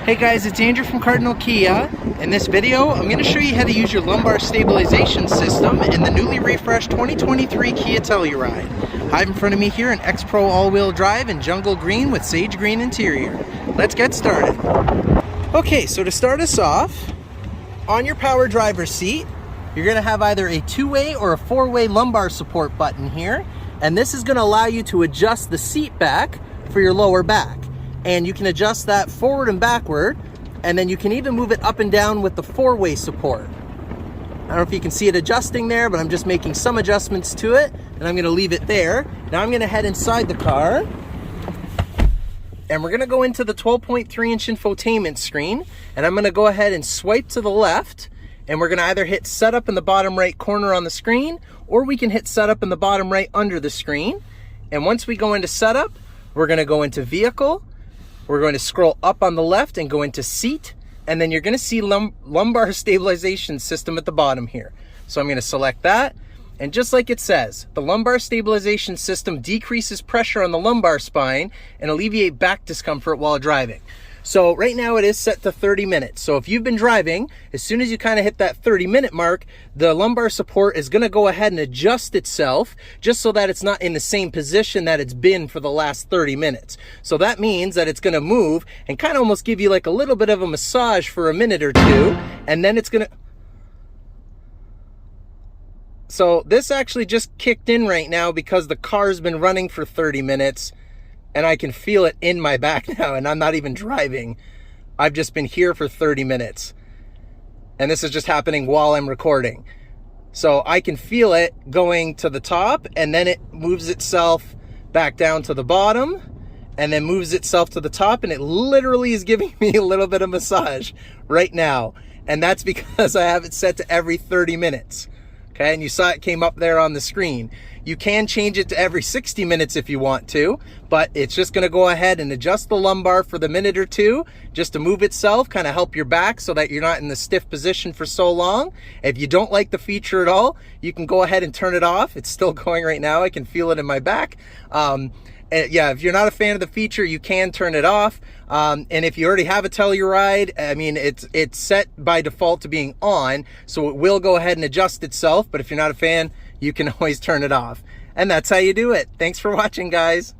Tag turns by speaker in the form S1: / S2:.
S1: Hey guys, it's Andrew from Cardinal Kia. In this video, I'm going to show you how to use your lumbar stabilization system in the newly refreshed 2023 Kia Telluride. I have in front of me here an X-Pro all-wheel drive in jungle green with sage green interior. Let's get started. Okay, so to start us off, on your power driver's seat, you're going to have either a two-way or a four-way lumbar support button here, and this is going to allow you to adjust the seat back for your lower back. And you can adjust that forward and backward, and then you can even move it up and down with the four-way support. I don't know if you can see it adjusting there, but I'm just making some adjustments to it, and I'm gonna leave it there. Now I'm gonna head inside the car, and we're gonna go into the 12.3-inch infotainment screen, and I'm gonna go ahead and swipe to the left, and we're gonna either hit setup in the bottom right corner on the screen, or we can hit setup in the bottom right under the screen. And once we go into setup, we're gonna go into vehicle. We're going to scroll up on the left and go into seat, and then you're going to see lumbar stabilization system at the bottom here. So I'm going to select that, and just like it says, the lumbar stabilization system decreases pressure on the lumbar spine and alleviate back discomfort while driving. So right now it is set to 30 minutes. So if you've been driving, as soon as you kind of hit that 30-minute mark, the lumbar support is going to go ahead and adjust itself just so that it's not in the same position that it's been for the last 30 minutes. So that means that it's going to move and kind of almost give you like a little bit of a massage for a minute or two, and then it's going to... So this actually just kicked in right now because the car's been running for 30 minutes. And I can feel it in my back now, and I'm not even driving. I've just been here for 30 minutes. And this is just happening while I'm recording. So I can feel it going to the top, and then it moves itself back down to the bottom, and then moves itself to the top, and it literally is giving me a little bit of massage right now. And that's because I have it set to every 30 minutes. Okay, and you saw it came up there on the screen. You can change it to every 60 minutes if you want to, but it's just gonna go ahead and adjust the lumbar for the minute or two, just to move itself, kind of help your back so that you're not in the stiff position for so long. If you don't like the feature at all, you can go ahead and turn it off. It's still going right now. I can feel it in my back. Yeah, if you're not a fan of the feature, you can turn it off. And if you already have a Telluride, I mean, it's set by default to being on, so it will go ahead and adjust itself. But if you're not a fan, you can always turn it off. And that's how you do it. Thanks for watching, guys.